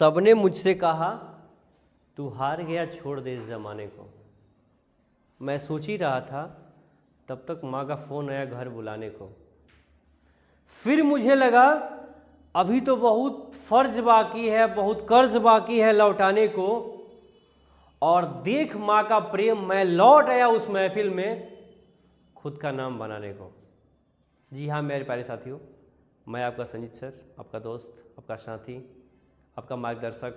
सबने मुझसे कहा तू हार गया, छोड़ दे इस ज़माने को। मैं सोच ही रहा था, तब तक माँ का फ़ोन आया घर बुलाने को। फिर मुझे लगा अभी तो बहुत फ़र्ज बाकी है, बहुत कर्ज बाकी है लौटाने को, और देख माँ का प्रेम, मैं लौट आया उस महफिल में खुद का नाम बनाने को। जी हाँ मेरे प्यारे साथियों, मैं आपका संजीत सर, आपका दोस्त, आपका साथी, आपका मार्गदर्शक,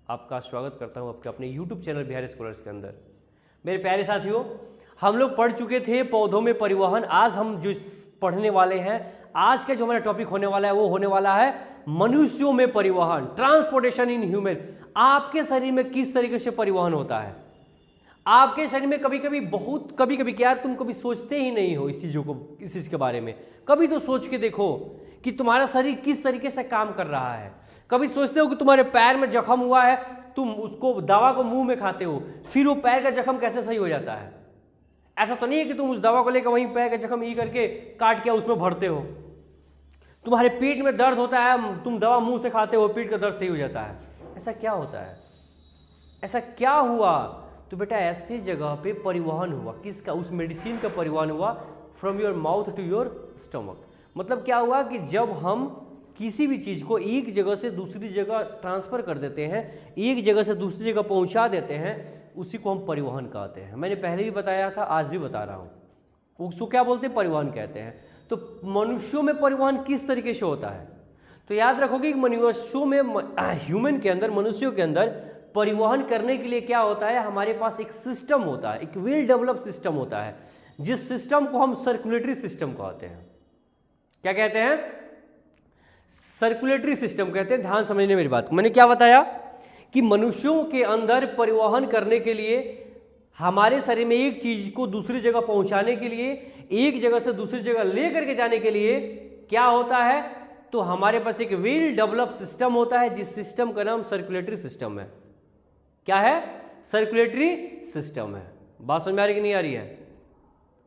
आपका स्वागत करता हूँ आपके अपने YouTube चैनल बिहार स्कॉलर्स के अंदर। मेरे प्यारे साथियों, हम लोग पढ़ चुके थे पौधों में परिवहन। आज हम जो पढ़ने वाले हैं, आज का जो हमारा टॉपिक होने वाला है वो होने वाला है मनुष्यों में परिवहन, ट्रांसपोर्टेशन इन ह्यूमन। आपके शरीर में किस तरीके से परिवहन होता है? आपके शरीर में कभी कभी क्या यार, तुम कभी सोचते ही नहीं हो इस चीज़ के बारे में। कभी तो सोच के देखो कि तुम्हारा शरीर किस तरीके से काम कर रहा है। कभी सोचते हो कि तुम्हारे पैर में जख्म हुआ है, तुम उसको दवा को मुंह में खाते हो, फिर वो पैर का जख्म कैसे सही हो जाता है? ऐसा तो नहीं है कि तुम उस दवा को लेकर वहीं पैर का जख्म ई करके काट के उसमें भरते हो। तुम्हारे पेट में दर्द होता है, तुम दवा मुंह से खाते हो, पेट का दर्द सही हो जाता है। ऐसा क्या होता है? ऐसा क्या हुआ? तो बेटा ऐसी जगह पे परिवहन हुआ। किसका? उस मेडिसिन का परिवहन हुआ from your mouth to your stomach. मतलब क्या हुआ कि जब हम किसी भी चीज़ को एक जगह से दूसरी जगह ट्रांसफ़र कर देते हैं, एक जगह से दूसरी जगह पहुंचा देते हैं, उसी को हम परिवहन कहते हैं। मैंने पहले भी बताया था, आज भी बता रहा हूँ। उसको क्या बोलते हैं? परिवहन कहते हैं। तो मनुष्यों में परिवहन किस तरीके से होता है? तो याद रखोगे कि मनुष्यों में, ह्यूमन के अंदर, मनुष्यों के अंदर परिवहन करने के लिए क्या होता है? हमारे पास एक सिस्टम होता है, एक वेल डेवलप सिस्टम होता है, जिस सिस्टम को हम सर्कुलेटरी सिस्टम कहते हैं। क्या कहते हैं? सर्कुलेटरी सिस्टम कहते हैं। ध्यान समझने मेरी बात को। मैंने क्या बताया कि मनुष्यों के अंदर परिवहन करने के लिए, हमारे शरीर में एक चीज को दूसरी जगह पहुंचाने के लिए, एक जगह से दूसरी जगह ले करके जाने के लिए क्या होता है? तो हमारे पास एक वेल डेवलप सिस्टम होता है, जिस सिस्टम का नाम सर्कुलेटरी सिस्टम है। क्या है? सर्कुलेटरी सिस्टम है। बात समझ में आ रही कि नहीं आ रही है?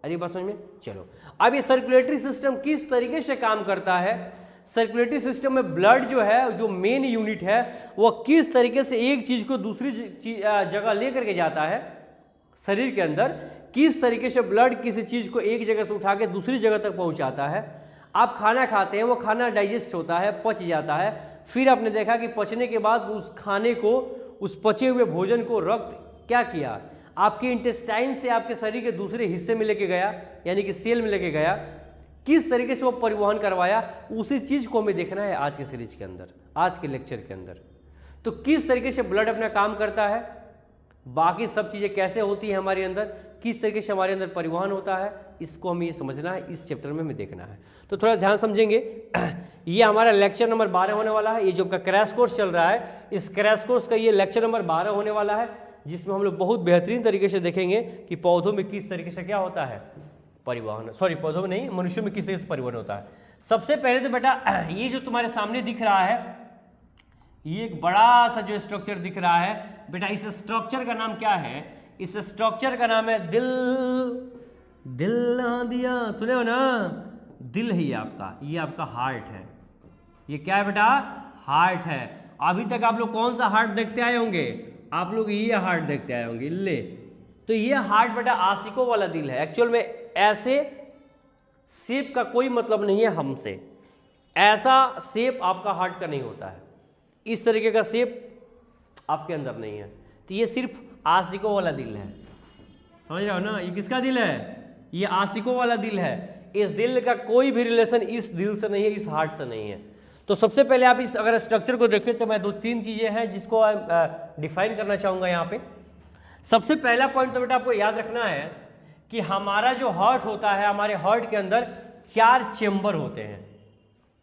अरे बात समझ में? चलो, अब ये सर्कुलेटरी सिस्टम किस तरीके से काम करता है? सर्कुलेटरी सिस्टम में ब्लड जो है, जो मेन यूनिट है, वह किस तरीके से एक चीज को दूसरी जगह लेकर के जाता है शरीर के अंदर। किस तरीके से ब्लड किसी चीज को एक जगह से उठा के दूसरी जगह तक पहुंचाता है। आप खाना खाते हैं, वो खाना डाइजेस्ट होता है, पच जाता है। फिर आपने देखा कि पचने के बाद उस खाने को, उस पचे हुए भोजन को रक्त क्या किया? आपके इंटेस्टाइन से आपके शरीर के दूसरे हिस्से में लेके गया, यानी कि सेल में लेके गया। किस तरीके से वो परिवहन करवाया, उसी चीज को हमें देखना है आज के सीरीज के अंदर, आज के लेक्चर के अंदर। तो किस तरीके से ब्लड अपना काम करता है, बाकी सब चीजें कैसे होती है हमारे अंदर, किस तरीके से हमारे अंदर परिवहन होता है, इसको हमें ये समझना है, इस चैप्टर में हमें देखना है। तो थोड़ा ध्यान समझेंगे। ये हमारा लेक्चर नंबर 12 होने वाला है। ये जो आपका क्रैश कोर्स चल रहा है, इस क्रैश कोर्स का ये लेक्चर नंबर 12 होने वाला है, जिसमें हम लोग बहुत बेहतरीन तरीके से देखेंगे कि पौधों में किस तरीके से क्या होता है परिवहन। सॉरी, पौधों में नहीं, मनुष्यों में किस तरीके से परिवहन होता है। सबसे पहले तो बेटा, ये जो तुम्हारे सामने दिख रहा है, ये एक बड़ा सा जो स्ट्रक्चर दिख रहा है बेटा, इस स्ट्रक्चर का नाम क्या है? इस स्ट्रक्चर का नाम है दिल। दिल दिया, सुने हो ना? दिल है ये आपका, ये आपका हार्ट है। ये क्या है बेटा? हार्ट है। अभी तक आप लोग कौन सा हार्ट देखते आए होंगे? आप लोग ये हार्ट देखते आए होंगे, ले। तो ये हार्ट बेटा आशिकों वाला दिल है। एक्चुअल में ऐसे शेप का कोई मतलब नहीं है हमसे। ऐसा शेप आपका हार्ट का नहीं होता है, इस तरीके का शेप आपके अंदर नहीं है। तो ये सिर्फ आशिकों वाला दिल है। समझ रहे हो ना? ये किसका दिल है? ये आशिकों वाला दिल है। इस दिल का कोई भी रिलेशन इस दिल से नहीं है, इस हार्ट से नहीं है। तो सबसे पहले आप इस अगर स्ट्रक्चर को देखें तो मैं 2-3 चीजें हैं जिसको डिफाइन करना चाहूंगा यहाँ पे। सबसे पहला पॉइंट तो बेटा आपको याद रखना है कि हमारा जो हार्ट होता है, हमारे हार्ट के अंदर 4 चेंबर होते हैं।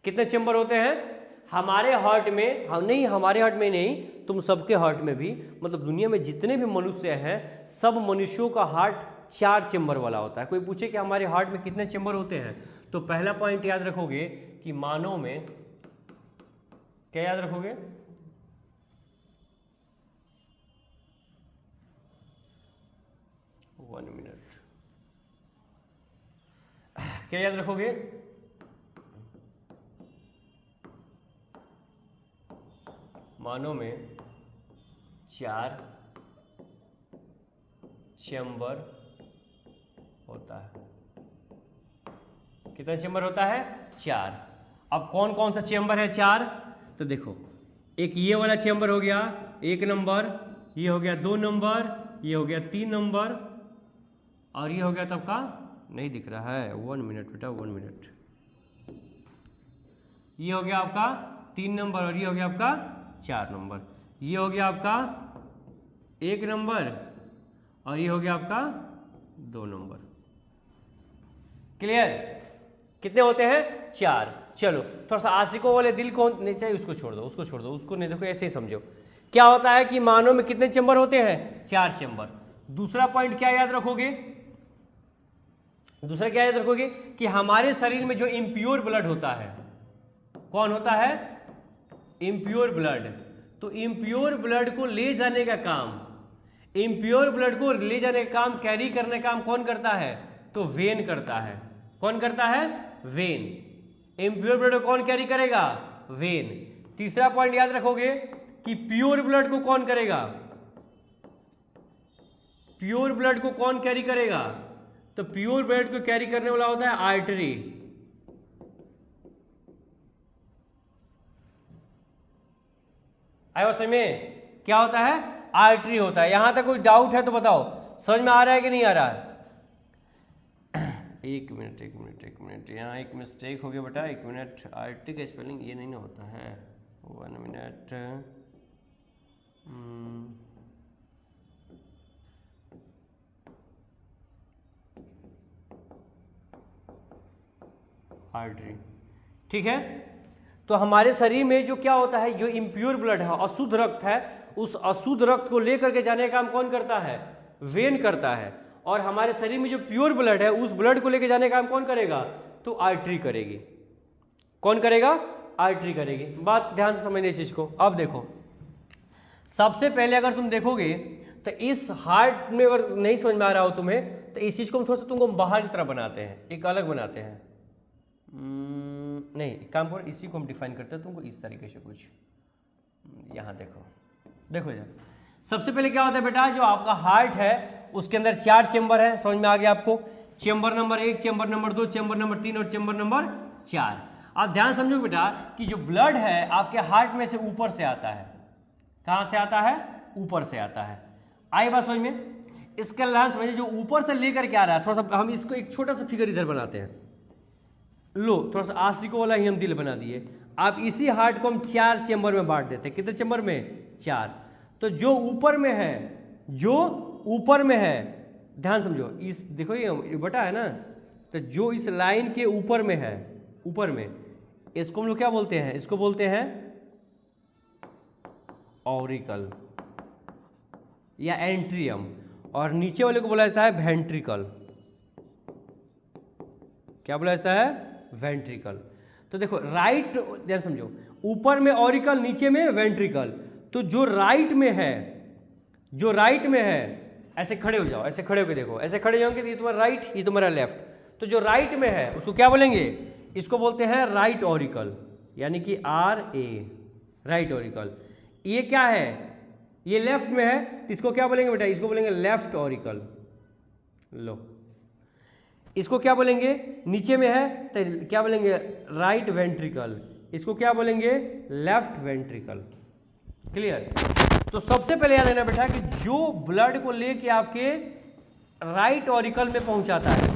कितने चेंबर होते हैं हमारे हार्ट में? हम नहीं, हमारे हार्ट में नहीं, तुम सबके हार्ट में भी, मतलब दुनिया में जितने भी मनुष्य हैं, सब मनुष्यों का हार्ट 4 चेंबर वाला होता है। कोई पूछे कि हमारे हार्ट में कितने चेंबर होते हैं, तो पहला पॉइंट याद रखोगे कि मानव में क्या याद रखोगे? वन मिनट, क्या याद रखोगे? मानव में 4 चैम्बर होता है। कितना चैम्बर होता है? 4। अब कौन कौन सा चैम्बर है 4? तो देखो, एक ये वाला चैम्बर हो गया 1 नंबर, ये हो गया 2 नंबर, ये हो गया 3 नंबर, और ये हो गया तब का, नहीं दिख रहा है, 1 मिनट बेटा, 1 मिनट। ये हो गया आपका 3 नंबर और ये हो गया आपका 4 नंबर। ये हो गया आपका 1 नंबर और ये हो गया आपका 2 नंबर। क्लियर? कितने होते हैं? 4। चलो थोड़ा सा आशिकों वाले दिल को नहीं चाहिए, उसको छोड़ दो, उसको छोड़ दो, उसको नहीं, देखो ऐसे ही समझो। क्या होता है कि मानव में कितने चैम्बर होते हैं? 4 चैम्बर। दूसरा पॉइंट क्या याद रखोगे? दूसरा क्या याद रखोगे कि हमारे शरीर में जो इम्प्योर ब्लड होता है, कौन होता है? Impure blood. तो इम्प्योर ब्लड को ले जाने का काम, इम्प्योर ब्लड को ले जाने का काम, कैरी करने का काम कौन करता है? तो वेन करता है। कौन करता है? वेन। इम्प्योर ब्लड को कौन कैरी करेगा? वेन। तीसरा पॉइंट याद रखोगे कि प्योर ब्लड को कौन करेगा? प्योर ब्लड को कौन कैरी करेगा? तो प्योर ब्लड को कैरी करने वाला होता है आर्टरी। आया समझ में? क्या होता है? आर्टरी होता है। यहां तक कोई डाउट है तो बताओ, समझ में आ रहा है कि नहीं आ रहा है? एक मिनट, यहाँ एक मिस्टेक हो गया बेटा, 1 मिनट। आर्टरी का स्पेलिंग ये नहीं ना होता है, 1 मिनट। आर्टरी, ठीक है। तो हमारे शरीर में जो क्या होता है, जो इम्प्योर ब्लड है, अशुद्ध रक्त है, उस अशुद्ध रक्त को लेकर के जाने का काम कौन करता है? वेन करता है। और हमारे शरीर में जो प्योर ब्लड है, उस ब्लड को लेकर जाने का काम कौन करेगा? तो आर्टरी करेगी। कौन करेगा? आर्टरी करेगी। बात ध्यान से समझने इस चीज को। अब देखो, सबसे पहले अगर तुम देखोगे तो इस हार्ट में अगर नहीं समझ में आ रहा हो तुम्हें, तो इस चीज को हम थोड़ा सा तुमको बाहर की तरह बनाते हैं, एक अलग बनाते हैं। नहीं, काम पर इसी को हम डिफाइन करते हैं तुमको इस तरीके से कुछ। यहाँ देखो, देखो यार, सबसे पहले क्या होता है बेटा, जो आपका हार्ट है उसके अंदर 4 चैम्बर है। समझ में आ गया आपको? Chamber number 1, chamber number 2, chamber number 3 और चैम्बर नंबर 4। आप ध्यान समझो बेटा कि जो ब्लड है आपके हार्ट में से ऊपर से आता है। कहाँ से आता है? ऊपर से आता है। आई बात समझ में? इसका ध्यान समझिए, जो ऊपर से लेकर के आ रहा है, थोड़ा सा हम इसको एक छोटा सा फिगर इधर बनाते हैं। लो, थोड़ा सा आशिकों वाला ही हम दिल बना दिए। आप इसी हार्ट को हम 4 चैम्बर में बांट देते हैं। कितने चैम्बर में? 4। तो जो ऊपर में है, जो ऊपर में है, ध्यान समझो, इस देखो ये बटा है ना, तो जो इस लाइन के ऊपर में है, ऊपर में, इसको हम लोग क्या बोलते हैं? इसको बोलते हैं ऑरिकल या एंट्रियम, और नीचे वाले को बोला जाता है वेंट्रिकल। क्या बोला जाता है? वेंट्रिकल। तो देखो, राइट, ध्यान समझो, ऊपर में ऑरिकल, नीचे में वेंट्रिकल। तो जो राइट में है, जो राइट में है, ऐसे खड़े हो जाओ, ऐसे खड़े होकर देखो, ऐसे खड़े जाओगे तो ये तुम्हारा राइट, ये तुम्हारा लेफ्ट। तो जो राइट में है उसको क्या बोलेंगे? इसको बोलते हैं राइट ऑरिकल, यानी कि RA, राइट ऑरिकल। ये क्या है? ये लेफ्ट में है, तो इसको क्या बोलेंगे बेटा? इसको बोलेंगे लेफ्ट ऑरिकल। लो, इसको क्या बोलेंगे? नीचे में है तो क्या बोलेंगे? Right ventricle. इसको क्या बोलेंगे? Left ventricle. क्लियर? तो सबसे पहले याद रखना बेटा कि जो ब्लड को लेके आपके राइट ऑरिकल में पहुंचाता है,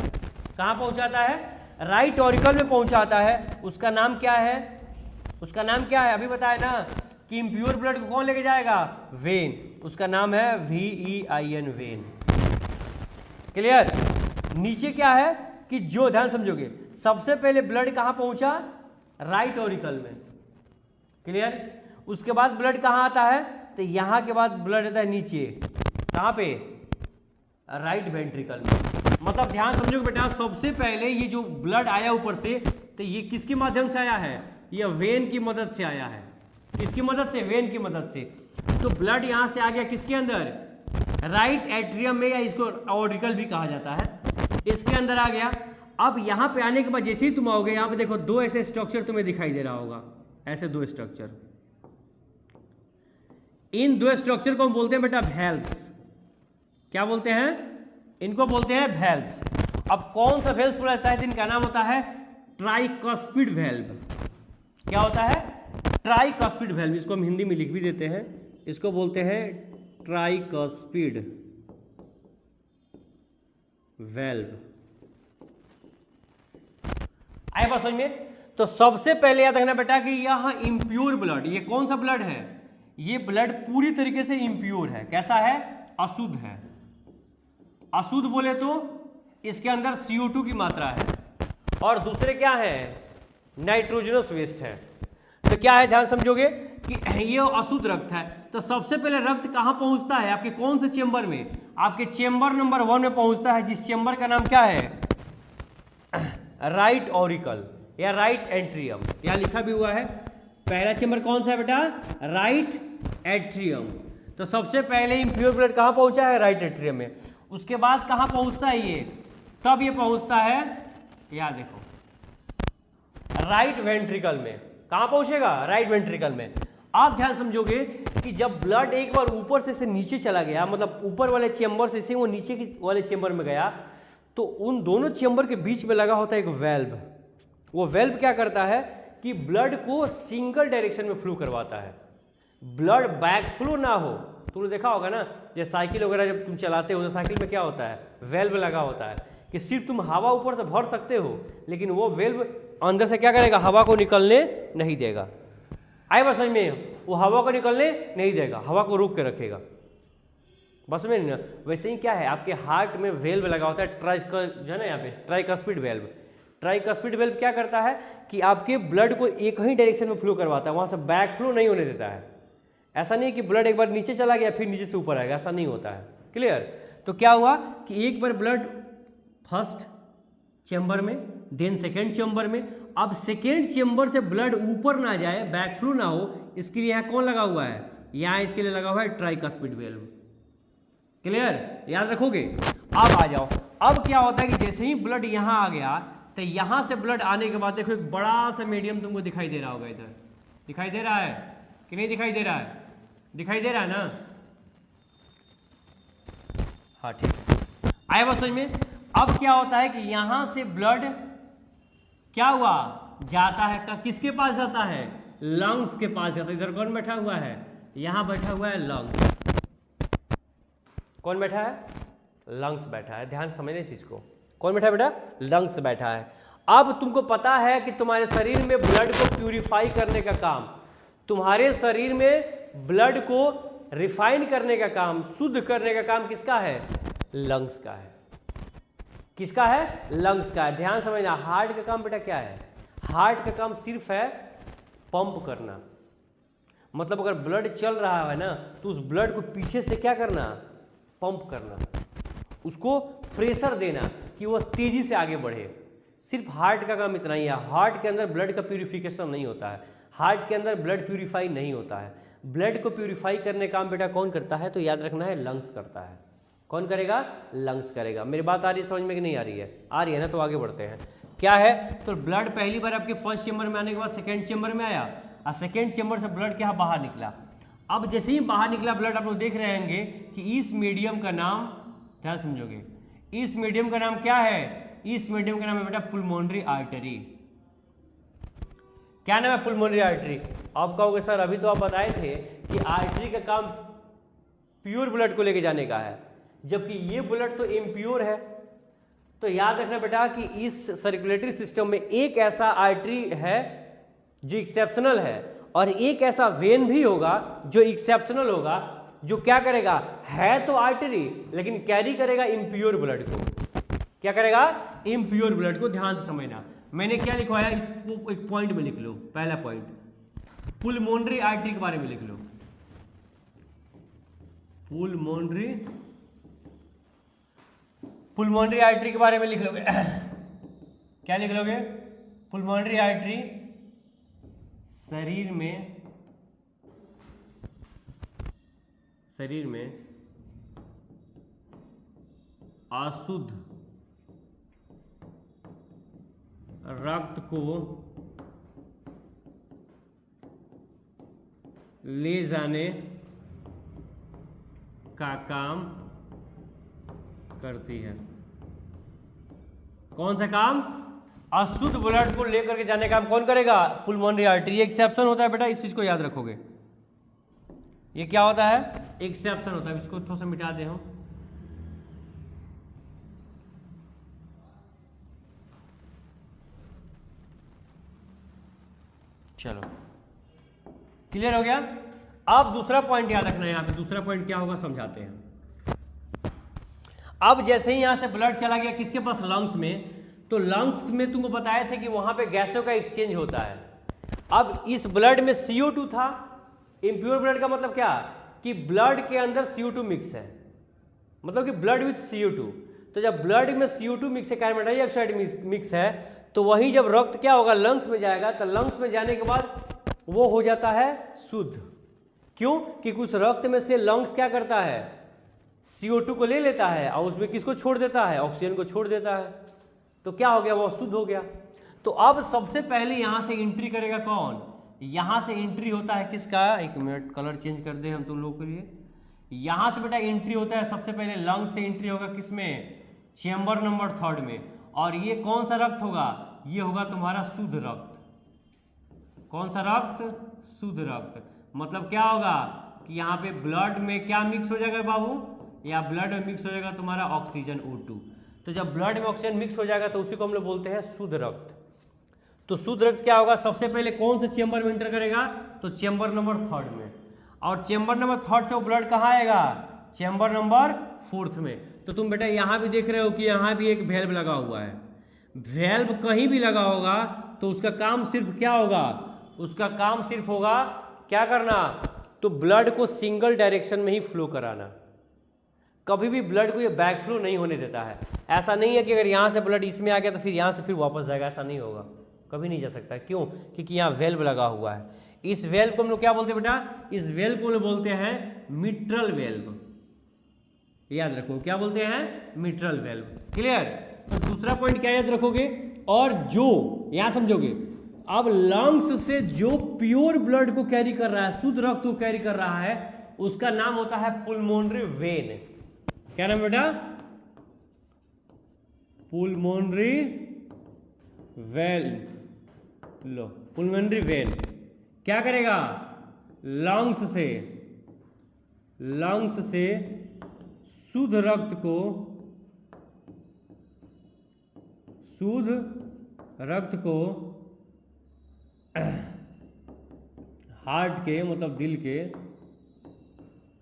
कहां पहुंचाता है? राइट ऑरिकल में पहुंचाता है, उसका नाम क्या है? उसका नाम क्या है? अभी बताया ना कि इम्प्योर ब्लड को कौन लेके जाएगा? वेन। उसका नाम है VEIN, वेन। क्लियर? नीचे क्या है कि जो, ध्यान समझोगे, सबसे पहले ब्लड कहां पहुंचा? राइट ऑरिकल में। क्लियर? उसके बाद ब्लड कहां आता है? तो यहां के बाद ब्लड आता है नीचे, कहां पे? राइट वेंट्रिकल में। मतलब ध्यान समझोगे बेटा, सबसे पहले ये जो ब्लड आया ऊपर से, तो ये किसके माध्यम से आया है? ये वेन की मदद से आया है। किसकी मदद से? वेन की मदद से। तो ब्लड यहां से आ गया किसके अंदर? राइट एट्रियम में, या इसको ऑरिकल भी कहा जाता है, इसके अंदर आ गया। अब यहां पे आने के बाद जैसे ही तुम आओगे, यहां पे देखो 2 ऐसे स्ट्रक्चर तुम्हें दिखाई दे रहा होगा, ऐसे 2 स्ट्रक्चर। इन दो स्ट्रक्चर को हम बोलते हैं बेटा वेल्व्स। क्या बोलते हैं? इनको बोलते हैं वेल्व्स। अब कौन सा वेल्व पूरा रहता है? इनका नाम होता है ट्राइकस्पिड वेल्व। क्या होता है? Tricuspid valve. इसको हम हिंदी में लिख भी देते हैं, इसको बोलते हैं ट्राइकस्पिड वेल्व। आए बात समझ में? तो सबसे पहले याद रखना बेटा कि यह इम्प्योर ब्लड, ये कौन सा ब्लड है? ये ब्लड पूरी तरीके से इम्प्योर है। कैसा है? अशुद्ध है। अशुद्ध बोले तो इसके अंदर CO2 की मात्रा है और दूसरे क्या है? नाइट्रोजनस वेस्ट है। तो क्या है, ध्यान समझोगे कि ये अशुद्ध रक्त है। तो सबसे पहले रक्त कहां पहुंचता है? आपके कौन से चेंबर में? आपके चेंबर नंबर 1 में पहुंचता है, जिस चेंबर का नाम क्या है? राइट ऑरिकल या राइट एंट्रियम। यहां लिखा भी हुआ है। पहला चेंबर कौन सा है बेटा? Right atrium. तो सबसे पहले इम्प्योर ब्लड कहां पहुंचा है? राइट एट्रियम में। उसके बाद कहां पहुंचता है ये? तब ये पहुंचता है, याद देखो, राइट वेंट्रिकल में। कहां पहुंचेगा? राइट वेंट्रिकल में। आप ध्यान समझोगे कि जब ब्लड एक बार ऊपर से नीचे चला गया, मतलब ऊपर वाले चेंबर से वो नीचे वाले चेंबर में गया, तो उन दोनों चेंबर के बीच में लगा होता है एक वेल्व। वो वेल्व क्या करता है कि ब्लड को सिंगल डायरेक्शन में फ्लो करवाता है, ब्लड बैक फ्लो ना हो। तुमने देखा होगा ना, जैसे साइकिल वगैरह जब तुम चलाते हो तो साइकिल में क्या होता है? वेल्व लगा होता है कि सिर्फ तुम हवा ऊपर से भर सकते हो, लेकिन वो वेल्व अंदर से क्या करेगा? हवा को निकलने नहीं देगा। आए बस समझ में? वो हवा को निकलने नहीं देगा, हवा को रोक के रखेगा। बस में ना, वैसे ही क्या है, आपके हार्ट में वेल्व लगा होता है, जो है ना यहाँ पे ट्राइकस्पिड वेल्व। ट्राइकस्पिड वेल्व क्या करता है कि आपके ब्लड को एक ही डायरेक्शन में फ्लो करवाता है, वहाँ से बैक फ्लो नहीं होने देता है। ऐसा नहीं कि ब्लड एक बार नीचे चला गया फिर नीचे से ऊपर आएगा, ऐसा नहीं होता है। क्लियर? तो क्या हुआ कि एक बार ब्लड फर्स्ट चेंबर में, देन सेकेंड चेंबर में, अब सेकेंड चेंबर से ब्लड ऊपर ना जाए, बैक फ्लो ना हो, इसके लिए यहाँ कौन लगा हुआ है? यहाँ इसके लिए लगा हुआ है ट्राइकस्पिड वेल्व। क्लियर? याद रखोगे। अब आ जाओ, अब क्या होता है कि जैसे ही ब्लड यहाँ आ गया, तो यहाँ से ब्लड आने के बाद देखो एक बड़ा सा मीडियम तुमको दिखाई दे रहा होगा। इधर दिखाई दे रहा है कि नहीं दिखाई दे रहा है? दिखाई दे रहा है ना? हाँ ठीक है। आया बात समझ में? अब क्या होता है कि यहां से ब्लड क्या हुआ? जाता है, किसके पास जाता है? लंग्स के पास जाता है। इधर कौन बैठा हुआ है? यहां बैठा हुआ है लंग्स। कौन बैठा है? लंग्स बैठा है। ध्यान समझने इस चीज को। कौन बैठा है बेटा? लंग्स बैठा है। अब तुमको पता है कि तुम्हारे शरीर में ब्लड को प्यूरिफाई करने का काम, तुम्हारे शरीर में ब्लड को रिफाइन करने का काम, शुद्ध करने का काम किसका है? लंग्स का है। किसका है? लंग्स का है। ध्यान समझना। हार्ट का काम बेटा क्या है? हार्ट का काम सिर्फ है पंप करना। मतलब अगर ब्लड चल रहा है ना, तो उस ब्लड को पीछे से क्या करना? पंप करना, उसको प्रेशर देना कि वो तेजी से आगे बढ़े। सिर्फ हार्ट का काम इतना ही है। हार्ट के अंदर ब्लड का प्यूरिफिकेशन नहीं होता है, हार्ट के अंदर ब्लड प्यूरिफाई नहीं होता है। ब्लड को प्यूरिफाई करने का काम बेटा कौन करता है? तो याद रखना है, लंग्स करता है। कौन करेगा? लंग्स करेगा। मेरी बात आ रही है समझ में कि नहीं आ रही है? आ रही है ना, तो आगे बढ़ते हैं। क्या है? तो ब्लड पहली बार आपके फर्स्ट चेंबर में आने के बाद सेकेंड चेंबर में आया, और सेकेंड चेंबर से ब्लड क्या बाहर निकला। अब जैसे ही बाहर निकला ब्लड, आप लोग देख रहे होंगे कि इस मीडियम का नाम, ध्यान समझोगे, इस मीडियम का नाम क्या है? इस मीडियम का नाम है बेटा पुल्मोनरी आर्टरी। क्या नाम है? पुल्मोनरी आर्टरी। आप कहोगे सर अभी तो आप बताए थे कि आर्टरी का काम प्योर ब्लड को लेके जाने का है, जबकि ये ब्लड तो इम्प्योर है। तो याद रखना बेटा कि इस सर्कुलेटरी सिस्टम में एक ऐसा आर्टरी है जो एक्सेप्शनल है, और एक ऐसा वेन भी होगा जो एक्सेप्शनल होगा, जो क्या करेगा? है तो आर्टरी लेकिन कैरी करेगा इम्प्योर ब्लड को। क्या करेगा? इम्प्योर ब्लड को। ध्यान से समझना। मैंने क्या लिखवाया, इसको एक पॉइंट में लिख लो। पहला पॉइंट, पुल्मोनरी आर्टरी के बारे में लिख लो। पुल्मोनरी आर्टरी के बारे में लिख लोगे। क्या लिख लोगे? पुल्मोनरी आर्टरी शरीर में अशुद्ध रक्त को ले जाने का काम करती है। कौन सा काम? अशुद्ध ब्लड को लेकर के जाने का काम कौन करेगा? Pulmonary artery. ये एक्सेप्शन होता है बेटा, इस चीज को याद रखोगे। ये क्या होता है? एक्सेप्शन होता है। इसको थोड़ा सा मिटा दे हम। चलो क्लियर हो गया। अब दूसरा पॉइंट याद रखना है। यहाँ पे दूसरा पॉइंट क्या होगा समझाते हैं। अब जैसे ही यहां से ब्लड चला गया किसके पास? लंग्स में। तो लंग्स में तुमको बताए थे कि वहां पे गैसों का एक्सचेंज होता है। अब इस ब्लड में CO2 था। इम्प्योर ब्लड का मतलब क्या? कि ब्लड के अंदर CO2 मिक्स है, मतलब कि ब्लड विथ CO2। तो जब ब्लड में CO2 मिक्स है, कार्बन डाइऑक्साइड मिक्स है, तो वही जब रक्त क्या होगा? लंग्स में जाएगा। तो लंग्स में जाने के बाद वो हो जाता है शुद्ध। क्यों? कि कुछ रक्त में से लंग्स क्या करता है? CO2 को ले लेता है और उसमें किसको छोड़ देता है? ऑक्सीजन को छोड़ देता है। तो क्या हो गया? वो शुद्ध हो गया। तो अब सबसे पहले यहां से एंट्री करेगा कौन? यहां से एंट्री होता है किसका? एक मिनट, कलर चेंज कर दे हम तुम लोगों के लिए। यहां से बेटा एंट्री होता है सबसे पहले लंग से एंट्री होगा किसमें? चेंबर नंबर 3 में। और ये कौन सा रक्त होगा? ये होगा तुम्हारा शुद्ध रक्त। कौन सा रक्त? शुद्ध रक्त। मतलब क्या होगा कि यहाँ पे ब्लड में क्या मिक्स हो जाएगा बाबू? या ब्लड में मिक्स हो जाएगा तुम्हारा ऑक्सीजन O2। तो जब ब्लड में ऑक्सीजन मिक्स हो जाएगा तो उसी को हम लोग बोलते हैं शुद्ध रक्त। तो शुद्ध रक्त क्या होगा? सबसे पहले कौन से चेंबर में एंटर करेगा? तो चेंबर नंबर 3 में। और चेंबर नंबर 3 से वो ब्लड कहाँ आएगा? चेंबर नंबर 4 में। तो तुम बेटा यहाँ भी देख रहे हो कि यहाँ भी एक वेल्व लगा हुआ है। वेल्व कहीं भी लगा होगा तो उसका काम सिर्फ क्या होगा? उसका काम सिर्फ होगा क्या करना? तो ब्लड को सिंगल डायरेक्शन में ही फ्लो कराना। कभी भी ब्लड को ये बैक फ्लो नहीं होने देता है। ऐसा नहीं है कि अगर यहाँ से ब्लड इसमें आ गया तो फिर यहाँ से फिर वापस जाएगा, ऐसा नहीं होगा, कभी नहीं जा सकता। क्यों? क्योंकि यहाँ वेल्व लगा हुआ है। इस वेल्व को हम लोग क्या बोलते हैं बेटा? इस वेल्व को हम लोग बोलते हैं मिट्रल वेल्व। याद रखो, क्या बोलते हैं? Mitral valve. क्लियर? तो दूसरा पॉइंट क्या याद रखोगे? और जो यहां समझोगे, अब लंग्स से जो प्योर ब्लड को कैरी कर रहा है, शुद्ध रक्त को कैरी कर रहा है, उसका नाम होता है पुलमोनरी वेन। क्या नाम बेटा? Pulmonary when. Low, pulmonary when क्या करेगा? लंग्स से शुद्ध रक्त को हार्ट के, मतलब दिल के,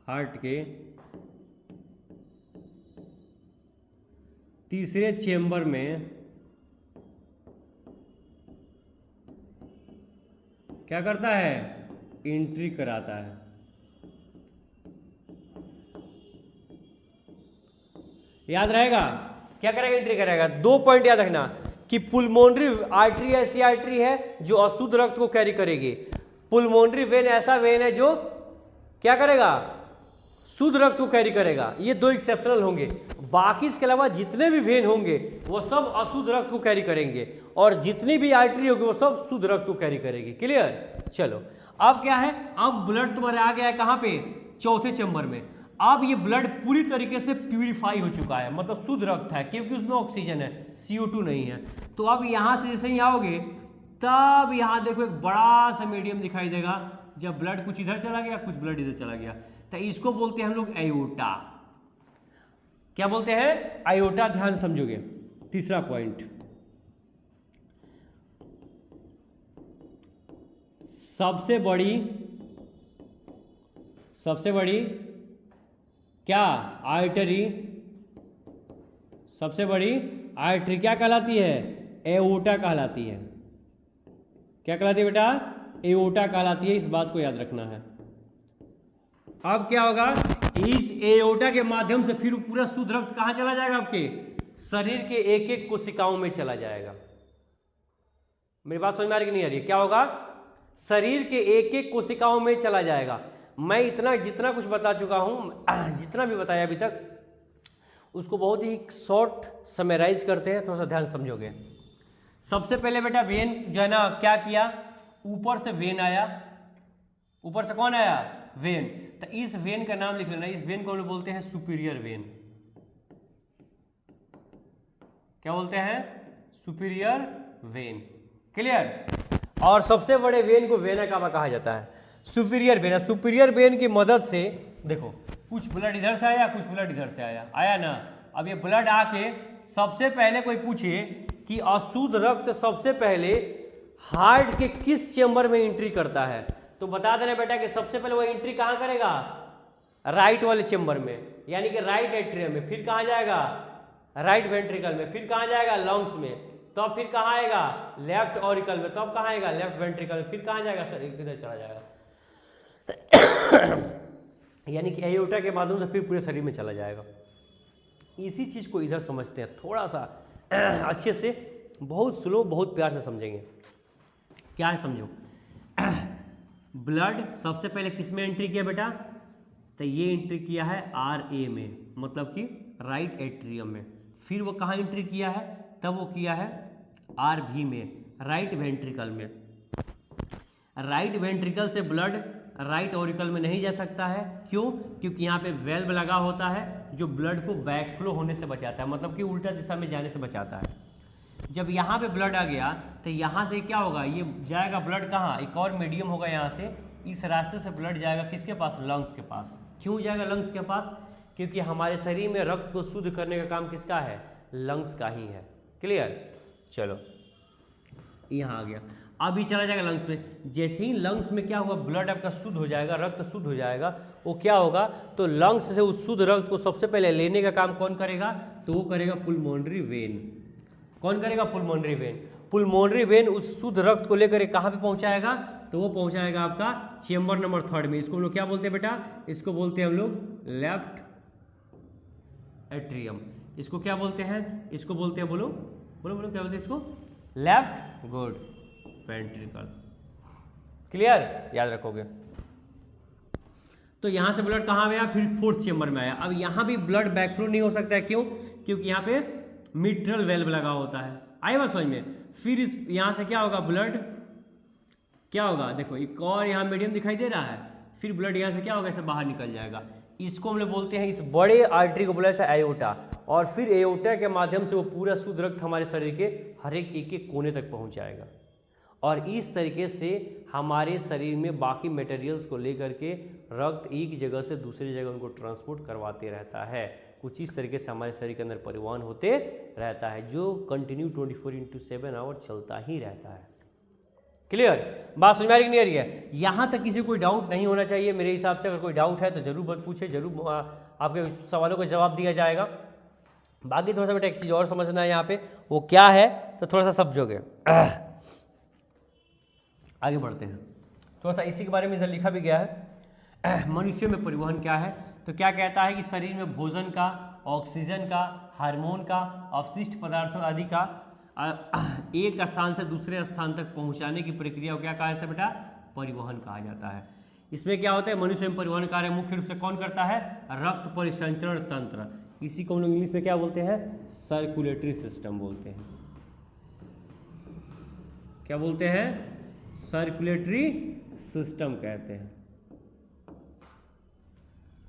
हार्ट के तीसरे चेंबर में क्या करता है? एंट्री कराता है। याद रहेगा? क्या करेगा? एंट्री करेगा। 2 पॉइंट याद रखना कि पुलमोनरी आर्टरी ऐसी आर्टरी है जो अशुद्ध रक्त को कैरी करेगी। पुलमोनरी वेन ऐसा वेन है जो क्या करेगा? शुद्ध रक्त को कैरी करेगा। ये 2 एक्सेप्शनल होंगे। बाकी इसके अलावा जितने भी वेन होंगे वो सब अशुद्ध रक्त को कैरी करेंगे, और जितनी भी आर्टरी होगी वो सब शुद्ध रक्त को कैरी करेगी। क्लियर? चलो, अब क्या है? अब ब्लड तुम्हारे आ गया है कहाँ पे? चौथे चेंबर में। अब ये ब्लड पूरी तरीके से प्यूरिफाई हो चुका है, मतलब शुद्ध रक्त है, क्योंकि उसमें ऑक्सीजन है, CO2 नहीं है। तो अब यहाँ से जैसे ही आओगे तब यहाँ देखो एक बड़ा सा मीडियम दिखाई देगा। जब ब्लड कुछ इधर चला गया, कुछ ब्लड इधर चला गया, तो इसको बोलते हैं हम लोग एयोटा। क्या बोलते हैं? एयोटा। ध्यान समझोगे। तीसरा पॉइंट, सबसे बड़ी क्या? आर्टरी। सबसे बड़ी आर्टरी क्या कहलाती है? एओर्टा कहलाती है। क्या कहलाती है बेटा? एओर्टा कहलाती है। इस बात को याद रखना है। अब क्या होगा? इस एओर्टा के माध्यम से फिर पूरा शुद्ध रक्त कहां चला जाएगा? आपके शरीर के एक एक कोशिकाओं में चला जाएगा। मेरी बात समझ में आ रही कि नहीं आ रही? क्या होगा? शरीर के एक एक कोशिकाओं में चला जाएगा। मैं जितना कुछ बता चुका हूं, जितना भी बताया अभी तक, उसको बहुत ही शॉर्ट समराइज करते हैं, थोड़ा सा ध्यान समझोगे। सबसे पहले बेटा वेन जो है ना, क्या किया? ऊपर से वेन आया। ऊपर से कौन आया? वेन। तो इस वेन का नाम लिख लेना, इस वेन को हम लोग बोलते हैं सुपीरियर वेन। क्या बोलते हैं? Superior when. क्लियर? और सबसे बड़े वेन को वेना कावा कहा जाता है, सुपीरियर वेन। सुपीरियर वेन की मदद से देखो कुछ ब्लड इधर से आया, कुछ ब्लड इधर से आया, आया ना। अब ये ब्लड आके सबसे पहले कोई पूछे कि अशुद्ध रक्त सबसे पहले हार्ट के किस चेंबर में एंट्री करता है, तो बता देना बेटा कि सबसे पहले वो एंट्री कहाँ करेगा? राइट वाले चेंबर में, यानी कि राइट एट्रियम में। फिर कहाँ जाएगा? राइट वेंट्रिकल में। फिर कहाँ जाएगा? लंग्स में। तो फिर कहाँ आएगा? लेफ्ट ऑरिकल में। तब कहाँ आएगा? लेफ्ट वेंट्रिकल में। फिर कहाँ जाएगा? सर इधर चला जाएगा यानी कि एयोर्टा के माध्यम से फिर पूरे शरीर में चला जाएगा। इसी चीज़ को इधर समझते हैं थोड़ा सा अच्छे से, बहुत स्लो, बहुत प्यार से समझेंगे। क्या है समझो, ब्लड सबसे पहले किस में एंट्री किया बेटा? तो ये एंट्री किया है RA में, मतलब कि राइट एट्रियम में। फिर वो कहाँ एंट्री किया है? तब वो किया है RB में, राइट वेंट्रिकल में। राइट वेंट्रिकल से ब्लड राइट ऑरिकल में नहीं जा सकता है। क्यों? क्योंकि यहाँ पे वेल्व लगा होता है जो ब्लड को बैकफ्लो होने से बचाता है, मतलब कि उल्टा दिशा में जाने से बचाता है। जब यहाँ पे ब्लड आ गया तो यहाँ से क्या होगा? ये जाएगा ब्लड कहाँ? एक और मीडियम होगा यहाँ से, इस रास्ते से ब्लड जाएगा किसके पास? लंग्स के पास। क्यों जाएगा लंग्स के पास? क्योंकि हमारे शरीर में रक्त को शुद्ध करने का काम किसका है? लंग्स का ही है। क्लियर? चलो यहाँ आ गया। अभी चला जाएगा लंग्स में। जैसे ही लंग्स में क्या हुआ? ब्लड आपका शुद्ध हो जाएगा, रक्त शुद्ध हो जाएगा। वो क्या होगा? तो लंग्स से उस शुद्ध रक्त को सबसे पहले लेने का काम कौन करेगा? तो वो करेगा पुलमोनरी वेन। कौन करेगा? Pulmonary when. पुलमोनरी वेन उस शुद्ध रक्त को लेकर कहाँ पे पहुँचाएगा? तो वो पहुँचाएगा आपका चेम्बर नंबर 3 में। इसको हम लोग क्या बोलते हैं बेटा? इसको बोलते हैं हम लोग लेफ्ट एट्रियम। इसको क्या बोलते हैं? इसको बोलते हैं, बोलो बोलो बोलो, क्या बोलते हैं इसको? Left good ventricle. क्लियर? याद रखोगे। तो यहां से ब्लड कहाँ गया? फिर 4th चेंबर में आया। अब यहां भी ब्लड बैकफ्लो नहीं हो सकता है। क्यों? क्योंकि यहाँ पे मिट्रल वेल्व लगा होता है। आई बात समझ में? फिर इस यहां से क्या होगा? ब्लड क्या होगा? देखो एक और यहाँ मीडियम दिखाई दे रहा है। फिर ब्लड यहाँ से क्या होगा? इसे बाहर निकल जाएगा। इसको हम लोग बोलते हैं, इस बड़े आर्टरी को बोला जाता है एयोटा। और फिर एयोटा के माध्यम से वो पूरा शुद्ध रक्त हमारे शरीर के हर एक कोने तक पहुंच जाएगा। और इस तरीके से हमारे शरीर में बाकी मटेरियल्स को लेकर के रक्त एक जगह से दूसरी जगह उनको ट्रांसपोर्ट करवाते रहता है। कुछ इस तरीके से हमारे शरीर के अंदर परिवहन होते रहता है, जो कंटिन्यू 24/7 आवर चलता ही रहता है। क्लियर? बात समझ में आ रही नहीं आ रही है? यहाँ तक किसी को कोई डाउट नहीं होना चाहिए मेरे हिसाब से। अगर कोई डाउट है तो जरूर मत पूछे, जरूर आपके सवालों का जवाब दिया जाएगा। बाकी थोड़ा सा बेटा एक चीज़ और समझना है यहाँ पे, वो क्या है तो थोड़ा सा समझोगे। आगे बढ़ते हैं। थोड़ा सा इसी के बारे में इधर लिखा भी गया है। मनुष्य में परिवहन क्या है? तो क्या कहता है कि शरीर में भोजन का, ऑक्सीजन का, हार्मोन का, अवशिष्ट पदार्थों आदि का एक स्थान से दूसरे स्थान तक पहुंचाने की प्रक्रिया को क्या कहा जाता है बेटा? परिवहन कहा जाता है। इसमें क्या होता है? मनुष्य में परिवहन कार्य मुख्य रूप से कौन करता है? रक्त परिसंचरण तंत्र। इसी को हम लोग इंग्लिश में क्या बोलते हैं? सर्कुलेटरी सिस्टम बोलते हैं। क्या बोलते हैं? सर्कुलेटरी सिस्टम कहते हैं।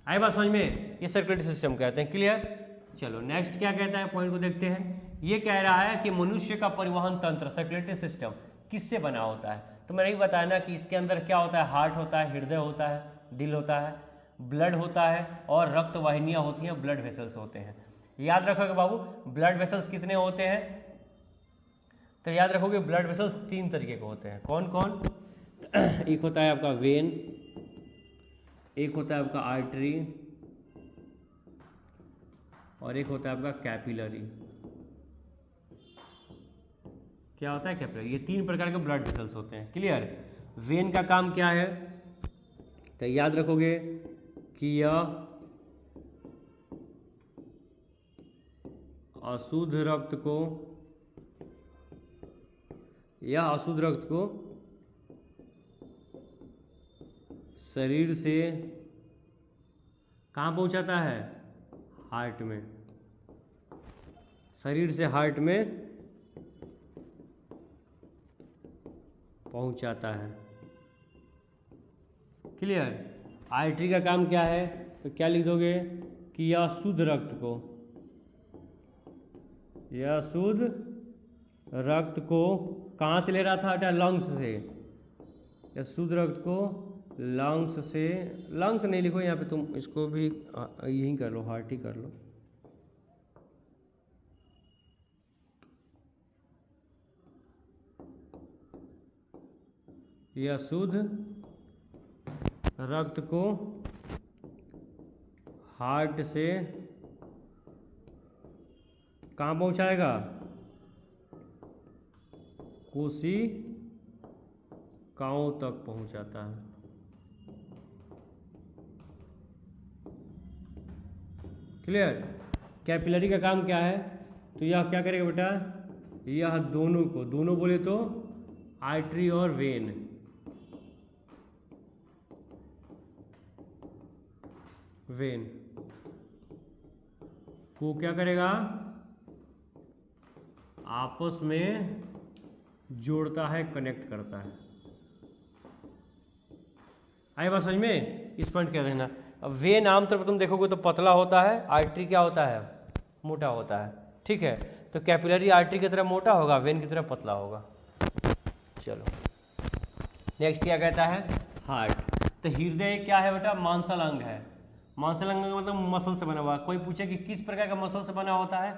आई बात समझ में? ये सर्कुलेटरी सिस्टम कहते हैं। क्लियर? चलो नेक्स्ट क्या कहता है, पॉइंट को देखते हैं। ये कह रहा है कि मनुष्य का परिवहन तंत्र सर्कुलेटरी सिस्टम किससे बना होता है? तो मैंने ये बताया ना कि इसके अंदर क्या होता है? हार्ट होता है, हृदय होता है, दिल होता है, ब्लड होता है और रक्त वाहिनियाँ होती हैं, ब्लड वेसल्स होते हैं। याद रखोगे बाबू, ब्लड वेसल्स कितने होते हैं? तो याद रखोगे ब्लड वेसल्स 3 तरीके के होते हैं। कौन कौन? एक होता है आपका वेन, एक होता है आपका आर्टरी और एक होता है आपका कैपिलरी। क्या होता है? कैपिलरी। ये 3 प्रकार के ब्लड वेसल्स होते हैं। क्लियर? वेन का काम क्या है? तो याद रखोगे कि यह अशुद्ध रक्त को शरीर से कहाँ पहुंचाता है? हार्ट में। शरीर से हार्ट में पहुंचाता है। क्लियर? आर्टरी का काम क्या है, तो क्या लिख दोगे कि यह शुद्ध रक्त को कहाँ से ले रहा था बेटा, लंग्स से। या शुद्ध रक्त को लंग्स से, लंग्स नहीं लिखो यहाँ पे, तुम इसको भी यही कर लो, हार्ट ही कर लो। यह शुद्ध रक्त को हार्ट से कहाँ पहुँचाएगा, कोशिकाओं तक पहुँचाता है। क्लियर। कैपिलरी का काम क्या है, तो यह क्या करेगा बेटा, यह दोनों को, दोनों बोले तो आर्टरी और वेन, को क्या करेगा, आपस में जोड़ता है, कनेक्ट करता है। आई बात समझ में, इस पॉइंट क्या देना। अब वेन आमतौर पर तुम देखोगे तो पतला होता है, आर्टरी क्या होता है, मोटा होता है। ठीक है, तो कैपिलरी आर्टरी की तरह मोटा होगा, वेन की तरह पतला होगा। चलो नेक्स्ट क्या कहता है, हार्ट। तो हृदय क्या है बेटा, मांसल अंग है। मांसल अंग मतलब मसल से बना हुआ। कोई पूछे कि किस प्रकार का मसल से बना होता है,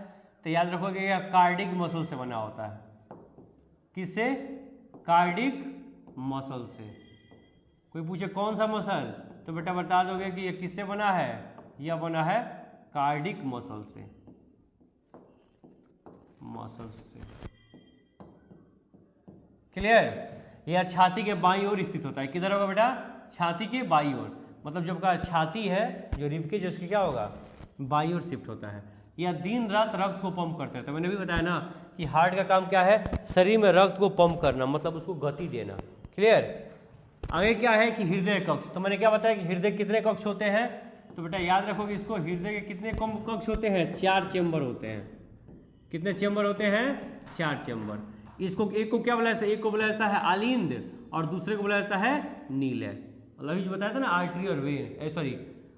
तो याद रखोगे यह कार्डिक मसल से बना होता है। किससे, कार्डिक मसल से। कोई पूछे कौन सा मसल, तो बेटा बता दोगे कि ये किससे बना है, यह बना है कार्डिक मसल से, क्लियर। यह छाती के बाईं ओर स्थित होता है। किधर होगा बेटा, छाती के बाईं ओर। मतलब जब का छाती है जो रिबकेज उसकी क्या होगा, बाईं ओर शिफ्ट होता है। यह दिन रात रक्त को पंप करता है। तो मैंने भी बताया ना कि हार्ट का काम क्या है, शरीर में रक्त को पंप करना, मतलब उसको गति देना। क्लियर। आगे क्या है कि हृदय कक्ष। तो मैंने क्या बताया कि हृदय कितने कक्ष होते हैं, तो बेटा याद रखोगे इसको, हृदय के कितने कक्ष होते हैं, 4 चेंबर होते हैं। कितने चेंबर होते हैं, 4 चेंबर। इसको एक को क्या बोला जाता है, एक को बोला जाता है आलिंद और दूसरे को बोला जाता है नीलय। मतलब जो बताया था ना, आर्टरी और वेन, सॉरी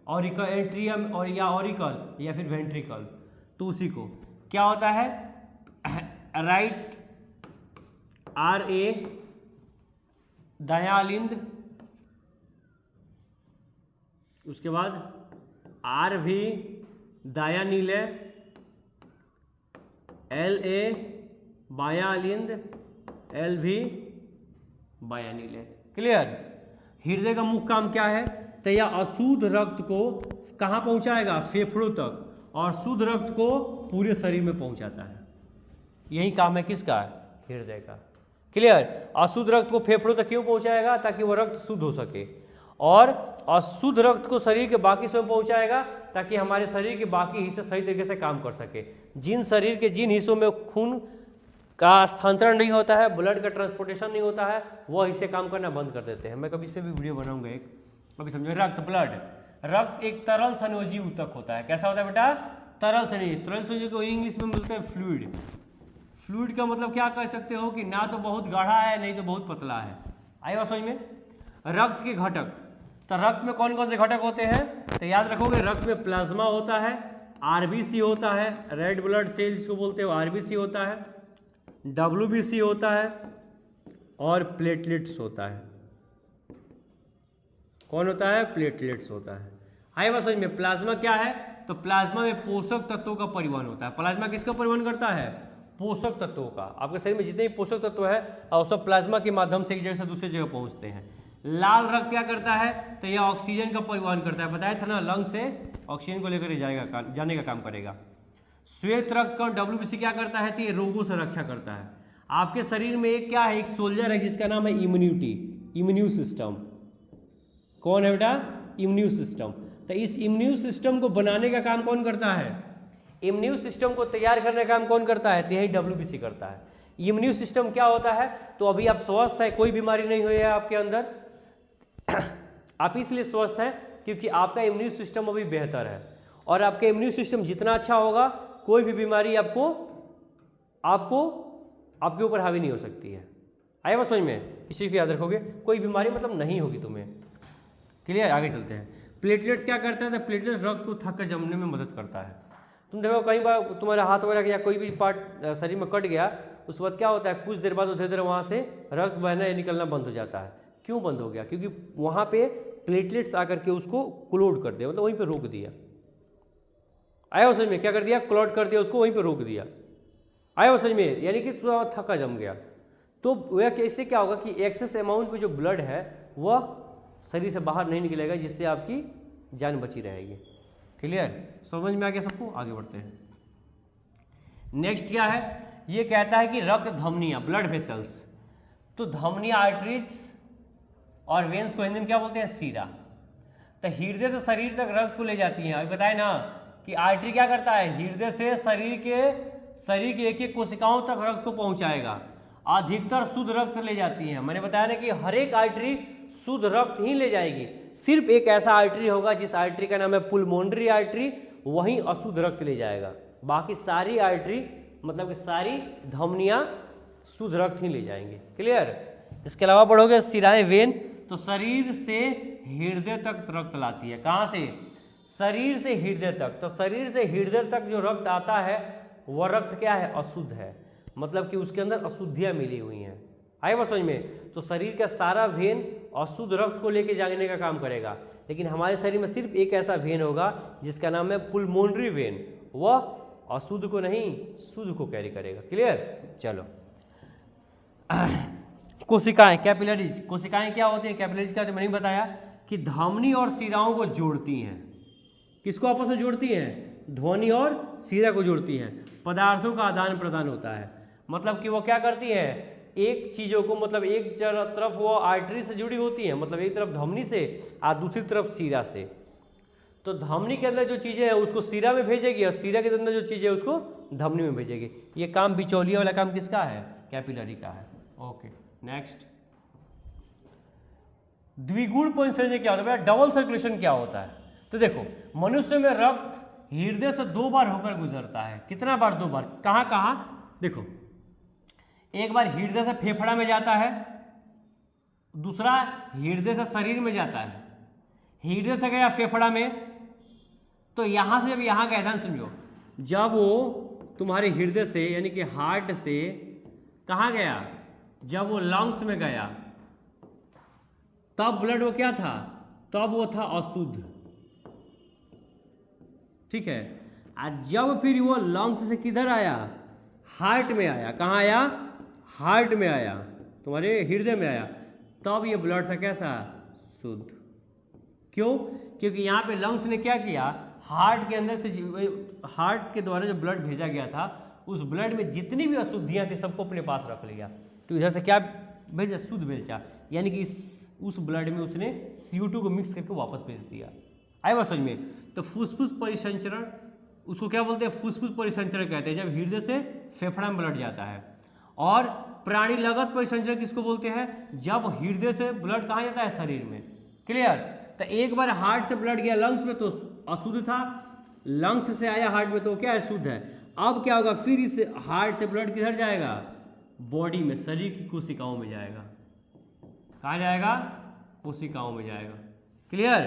ऑरिकल, एट्रियम और या ऑरिकल या फिर वेंट्रिकल, तो उसी को क्या होता है, राइट आर ए दायां आलिंद, उसके बाद आर भी दायां नीलय, एल ए बायां आलिंद, एल भी बायां नीलय। क्लियर। हृदय का मुख्य काम क्या है, तो यह अशुद्ध रक्त को कहाँ पहुंचाएगा, फेफड़ों तक, और शुद्ध रक्त को पूरे शरीर में पहुंचाता है। यही काम है किसका, हृदय का। क्लियर। अशुद्ध रक्त को फेफड़ों तक क्यों पहुंचाएगा, ताकि वह रक्त शुद्ध हो सके, और अशुद्ध रक्त को शरीर के बाकी हिस्सों में पहुंचाएगा ताकि हमारे शरीर के बाकी हिस्से सही तरीके से काम कर सके। जिन शरीर के जिन हिस्सों में खून का स्थानांतरण नहीं होता है, ब्लड का ट्रांसपोर्टेशन नहीं होता है, वह हिस्से काम करना बंद कर देते हैं। मैं कभी इस पर भी वीडियो बनाऊंगा एक, कभी समझो। रक्त, ब्लड, रक्त एक तरल संयोजी ऊतक होता है। कैसा होता है बेटा, तरल संयोजी। तरल संयोजी को इंग्लिश में मिलता है फ्लूइड। फ्लूइड का मतलब क्या कह सकते हो कि ना तो बहुत गाढ़ा है नहीं तो बहुत पतला है। आई बात समझ में। रक्त के घटक, तो रक्त में कौन कौन से घटक होते हैं, तो याद रखोगे रक्त में प्लाज्मा होता है, आरबीसी होता है, रेड ब्लड सेल जिसको बोलते हो आरबीसी होता है, डब्ल्यूबीसी होता है, और प्लेटलेट्स होता है। कौन होता है, प्लेटलेट्स होता है। आई बात समझ में। प्लाज्मा क्या है, तो प्लाज्मा में पोषक तत्वों का परिवहन होता है। प्लाज्मा किसका परिवहन करता है, पोषक तत्वों का। आपके शरीर में जितने भी पोषक तत्व है और सब प्लाज्मा के माध्यम से एक जगह से दूसरी जगह पहुंचते हैं। लाल रक्त क्या करता है, तो यह ऑक्सीजन का परिवहन करता है। बताया था ना, लंग से ऑक्सीजन को लेकर जाएगा, जाने का काम करेगा। श्वेत रक्त कण डब्ल्यूबीसी क्या करता है, तो ये रोगों से रक्षा करता है। आपके शरीर में एक क्या है, एक सोल्जर है जिसका नाम है इम्यूनिटी, इम्यून सिस्टम। कौन है बेटा, इम्यून सिस्टम। तो इस इम्यून सिस्टम को बनाने का काम कौन करता है, इम्यून सिस्टम को तैयार करने का काम कौन करता है, तो यही डब्ल्यूबीसी करता है। इम्यून सिस्टम क्या होता है, तो अभी आप स्वस्थ है, कोई बीमारी नहीं हुई है आपके अंदर, आप इसलिए स्वस्थ हैं क्योंकि आपका इम्यून सिस्टम अभी बेहतर है। और आपका इम्यून सिस्टम जितना अच्छा होगा, कोई भी बीमारी आपके ऊपर हावी नहीं हो सकती है। आया बात समझ में। इसी को याद रखोगे, कोई बीमारी मतलब नहीं होगी तुम्हें। क्लियर, आगे चलते हैं। प्लेटलेट्स क्या करता है, तो प्लेटलेट्स रक्त को थक कर जमने में मदद करता है। तुम देखो कई बार तुम्हारे हाथ वगैरह या कोई भी पार्ट शरीर में कट गया, उस वक्त क्या होता है, कुछ देर बाद धीरे धीरे वहाँ से रक्त बहना या निकलना बंद हो जाता है। क्यों बंद हो गया, क्योंकि वहाँ पे प्लेटलेट्स आकर के उसको क्लोड कर दिया, मतलब वहीं पे रोक दिया। आया वो समझ में, क्या कर दिया, क्लॉट कर दिया, उसको वहीं पे रोक दिया। आया वो समझ में, यानी कि थोड़ा थका जम गया। तो वह इससे क्या होगा कि एक्सेस अमाउंट में जो ब्लड है वह शरीर से बाहर नहीं निकलेगा, जिससे आपकी जान बची रहेगी। क्लियर, समझ में आ गया सबको, आगे बढ़ते हैं। नेक्स्ट क्या है, ये कहता है कि रक्त धमनियाँ, ब्लड वेसल्स। तो धमनियाँ, आर्टरीज और वेन्स को हिंदी में क्या बोलते हैं, सीरा। तो हृदय से शरीर तक रक्त को ले जाती हैं। अभी बताए ना कि आर्टरी क्या करता है, हृदय से शरीर के एक एक कोशिकाओं तक रक्त को पहुंचाएगा। अधिकतर शुद्ध रक्त ले जाती हैं। मैंने बताया ना कि हर एक आर्टरी शुद्ध रक्त ही ले जाएगी। सिर्फ एक ऐसा आर्टरी होगा जिस आर्टरी का नाम है पुलमोनरी आर्टरी, वहीं अशुद्ध रक्त ले जाएगा। बाकी सारी आर्टरी मतलब कि सारी धमनियाँ शुद्ध रक्त ही ले जाएंगे। क्लियर, इसके अलावा पढ़ोगे सिराएं, वेन, तो शरीर से हृदय तक रक्त लाती है। कहाँ से, शरीर से हृदय तक। तो शरीर से हृदय तक जो रक्त आता है वह रक्त क्या है, अशुद्ध है, मतलब कि उसके अंदर अशुद्धियाँ मिली हुई हैं। आए बात समझ में। तो शरीर का सारा वेन अशुद्ध रक्त को लेके जाने का काम करेगा, लेकिन हमारे शरीर में सिर्फ एक ऐसा वेन होगा जिसका नाम है पुलमोनरी वेन, वह अशुद्ध को नहीं शुद्ध को कैरी करेगा। क्लियर, चलो। कोशिकाएं, कैपिलरीज। कोशिकाएं क्या होती हैं, कैपिलरीज का तो मैंने बताया कि धमनी और शिराओं को जोड़ती हैं। किसको आपस में जोड़ती हैं, ध्वनि और शिरा को जोड़ती हैं। पदार्थों का आदान प्रदान होता है, मतलब कि वो क्या करती है, एक चीज़ों को, मतलब एक तरफ वो आर्टरी से जुड़ी होती है, मतलब एक तरफ धमनी से और दूसरी तरफ शिरा से। तो धमनी के अंदर जो चीज़ें हैं उसको शिरा में भेजेगी और शिरा के अंदर जो चीज़ें है उसको धमनी में भेजेगी। ये काम बिचौलिया वाला काम किसका है, कैपिलरी का है। Okay, next. द्विगुण परिसंचरण क्या होता है, डबल सर्कुलेशन क्या होता है। तो देखो मनुष्य में रक्त हृदय से 2 बार होकर गुजरता है। कितना बार, 2 बार। कहाँ कहाँ, देखो एक बार हृदय से फेफड़ा में जाता है, दूसरा हृदय से शरीर में जाता है। हृदय से गया फेफड़ा में, तो यहां से जब यहां गया, ध्यान समझो, जब वो तुम्हारे हृदय से यानी कि हार्ट से कहाँ गया, जब वो लंग्स में गया, तब ब्लड वो क्या था, तब वो था अशुद्ध। ठीक है, और जब फिर वो लंग्स से किधर आया, हार्ट में आया। कहाँ आया, हार्ट में आया, तुम्हारे हृदय में आया, तब ये ब्लड था कैसा, शुद्ध। क्यों, क्योंकि यहाँ पे लंग्स ने क्या किया, हार्ट के अंदर से, हार्ट के द्वारा जो ब्लड भेजा गया था, उस ब्लड में जितनी भी अशुद्धियाँ थी सबको अपने पास रख लिया। तो इधर से क्या भेजा, शुद्ध भेजा, यानी कि उस ब्लड में उसने CO2 को मिक्स करके वापस भेज दिया। आए बात समझ में। तो फुसफुस परिसंचरण, उसको क्या बोलते हैं, फुसफुस परिसंचरण कहते हैं, जब हृदय से फेफड़ा में ब्लड जाता है। और प्राणीलगत परिसंचरण किसको बोलते हैं, जब हृदय से ब्लड कहाँ जाता है, शरीर में। क्लियर, तो एक बार हार्ट से ब्लड गया लंग्स में तो अशुद्ध था, लंग्स से आया हार्ट में तो क्या है, शुद्ध है। अब क्या होगा, फिर इस हार्ट से ब्लड किधर जाएगा, बॉडी में, शरीर की कोशिकाओं में जाएगा। कहाँ जाएगा, कोशिकाओं में जाएगा। क्लियर,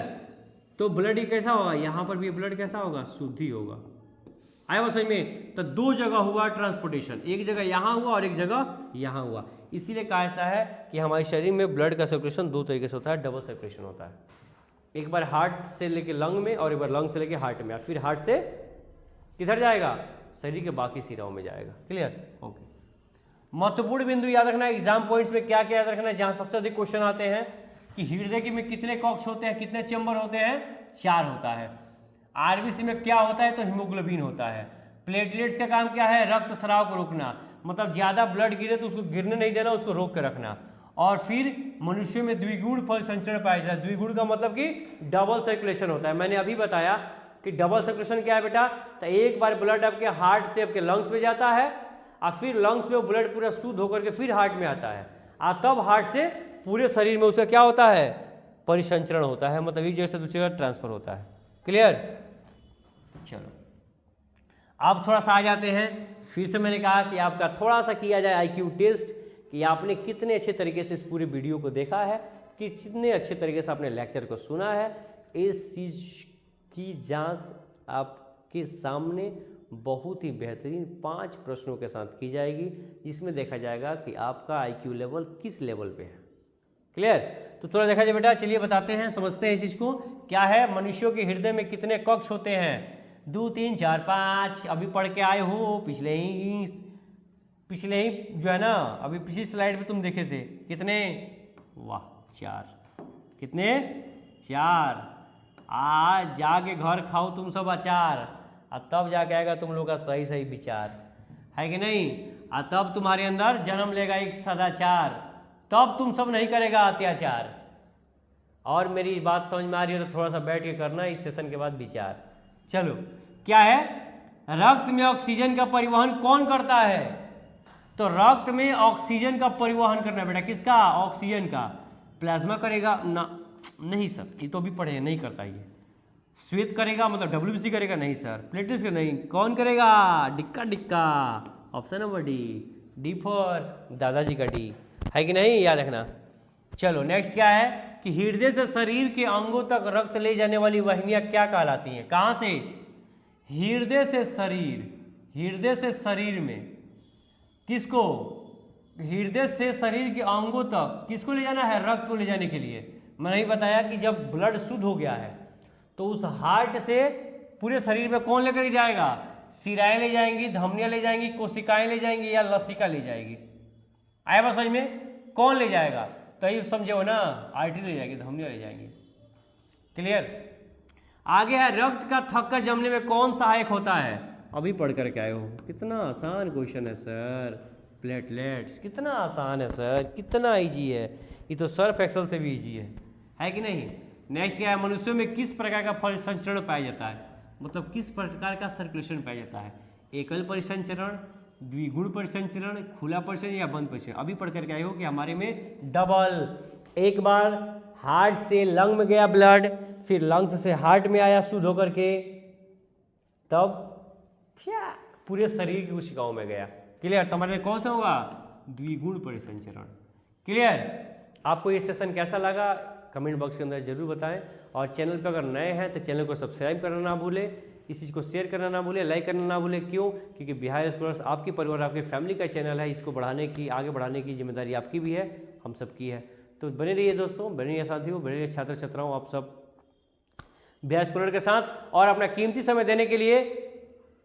तो ब्लड कैसा होगा, यहाँ पर भी ब्लड कैसा होगा, शुद्ध ही होगा। आया वो समझ में। तो 2 जगह हुआ ट्रांसपोर्टेशन, एक जगह यहाँ हुआ और एक जगह यहाँ हुआ। इसीलिए कहा जाता है कि हमारे शरीर में ब्लड का सर्कुलेशन 2 तरीके से होता है, डबल सर्कुलेशन होता है। एक बार हार्ट से लेके लंग में और एक बार लंग से लेके हार्ट में, और फिर हार्ट से किधर जाएगा, शरीर के बाकी सिराओं में जाएगा। Clear, okay. महत्वपूर्ण बिंदु याद रखना है, एग्जाम पॉइंट्स में क्या क्या याद रखना है, जहाँ सबसे अधिक क्वेश्चन आते हैं कि हृदय में कितने कॉक्ष होते हैं, कितने चैम्बर होते हैं, 4 होता है। आरबीसी में क्या होता है, तो हीमोग्लोबिन होता है। प्लेटलेट्स का काम क्या है, रक्त स्राव को रोकना, मतलब ज़्यादा ब्लड गिरे तो उसको गिरने नहीं देना, उसको रोक कर रखना। और फिर मनुष्य में द्विगुण परिसंचरण पाया जाता है। द्विगुण का मतलब कि डबल सर्कुलेशन होता है। मैंने अभी बताया कि डबल सर्कुलेशन क्या है बेटा, तो एक बार ब्लड आपके हार्ट से आपके लंग्स में जाता है और फिर लंग्स में वो ब्लड पूरा शुद्ध होकर के फिर हार्ट में आता है, और तब हार्ट से पूरे शरीर में उसका क्या होता है, परिसंचरण होता है, मतलब एक जगह से दूसरी जगह ट्रांसफर होता है। क्लियर, चलो अब थोड़ा सा आ जाते हैं। फिर से मैंने कहा कि आपका थोड़ा सा किया जाए IQ टेस्ट कि आपने कितने अच्छे तरीके से इस पूरे वीडियो को देखा है कितने अच्छे तरीके से आपने लेक्चर को सुना है। इस चीज़ की जांच आपके सामने बहुत ही बेहतरीन 5 प्रश्नों के साथ की जाएगी, जिसमें देखा जाएगा कि आपका IQ लेवल किस लेवल पे है। क्लियर? तो थोड़ा देखा जाए बेटा, चलिए बताते हैं, समझते हैं इस चीज़ को। क्या है, मनुष्यों के हृदय में कितने कक्ष होते हैं? 2 3 4 5। अभी पढ़ के आए हो पिछले ही जो है ना, अभी पिछली स्लाइड में तुम देखे थे कितने? वाह 4। कितने? 4। आज जाके घर खाओ तुम सब अचार, और तब जाके आएगा तुम लोग का सही सही विचार, है कि नहीं? और तब तुम्हारे अंदर जन्म लेगा एक सदाचार, तब तुम सब नहीं करेगा अत्याचार। और मेरी बात समझ में आ रही है तो थोड़ा सा बैठ के करना इस सेशन के बाद विचार। चलो, क्या है, रक्त में ऑक्सीजन का परिवहन कौन करता है? तो रक्त में ऑक्सीजन का परिवहन करना बेटा, किसका? ऑक्सीजन का। प्लाज्मा करेगा ना? नहीं सर, ये तो भी पढ़े, नहीं करता ये। श्वेत करेगा, मतलब WBC करेगा? नहीं सर। प्लेटलेट्स का नहीं। कौन करेगा? डिक्का डिक्का। ऑप्शन नंबर डी फॉर दादाजी का डी, है कि नहीं? याद रखना। चलो नेक्स्ट क्या है कि हृदय से शरीर के अंगों तक रक्त ले जाने वाली वाहिनियां क्या कहलाती हैं? कहाँ से? हृदय से शरीर में किसको? हृदय से शरीर के अंगों तक किसको ले जाना है? रक्त को ले जाने के लिए। मैंने ही बताया कि जब ब्लड शुद्ध हो गया है तो उस हार्ट से पूरे शरीर में कौन लेकर जाएगा? सिराएं ले जाएंगी, धमनियां ले जाएंगी, कोशिकाएं ले जाएंगी, या लसिका ले जाएगी? आया बात समझ में? कौन ले जाएगा? तो ये समझे हो ना, आर्टरी ले जाएगी, धमनियां ले जाएंगी। क्लियर? आगे है, रक्त का थक्का जमने में कौन सहायक होता है? अभी पढ़ करके आए हो, कितना आसान क्वेश्चन है सर। प्लेटलेट्स कितना आसान है सर, कितना ईजी है, ये तो सर्फ एक्सेल से भी ईजी है कि नहीं? नेक्स्ट क्या है, मनुष्यों में किस प्रकार का परिसंचरण पाया जाता है? मतलब किस प्रकार का सर्कुलेशन पाया जाता है? एकल परिसंचरण, द्विगुण परिसंचरण, खुला परिसंचरण या बंद परिसंचरण? अभी पढ़ करके आए हो कि हमारे में डबल, एक बार हार्ट से लंग में गया ब्लड, फिर लंग्स से हार्ट में आया शुद्ध होकर के, तब पूरे शरीर की कोशिकाओं में गया। क्लियर? तो हमारे कौन सा होगा? द्विगुण परिसंचरण। क्लियर? आपको ये सेशन कैसा लगा कमेंट बॉक्स के अंदर जरूर बताएं, और चैनल पर अगर नए हैं तो चैनल को सब्सक्राइब करना ना भूलें, इस चीज़ को शेयर करना ना भूलें, लाइक करना ना भूलें। क्यों? क्योंकि बिहार स्कॉलर्स आपकी परिवार, आपकी फैमिली का चैनल है, इसको बढ़ाने की, आगे बढ़ाने की जिम्मेदारी आपकी भी है, हम सबकी है। तो बने रहिए दोस्तों, बने रहिए साथियों, बने रहिए छात्र छात्राओं, आप सब बिहार स्कॉलर के साथ। और अपना कीमती समय देने के लिए,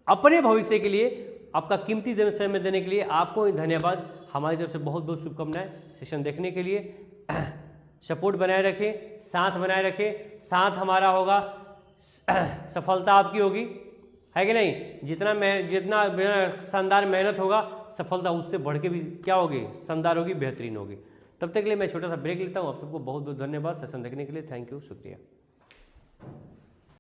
अपने भविष्य के लिए आपका कीमती समय देने के लिए आपको धन्यवाद। हमारी तरफ से बहुत बहुत शुभकामनाएं सेशन देखने के लिए। सपोर्ट बनाए रखें, साथ बनाए रखें, साथ हमारा होगा, सफलता आपकी होगी, है कि नहीं? जितना शानदार मेहनत होगा, सफलता उससे बढ़ के भी क्या होगी? शानदार होगी, बेहतरीन होगी। तब तक के लिए मैं छोटा सा ब्रेक लेता हूँ। आप सबको बहुत बहुत धन्यवाद सेशन देखने के लिए। थैंक यू, शुक्रिया।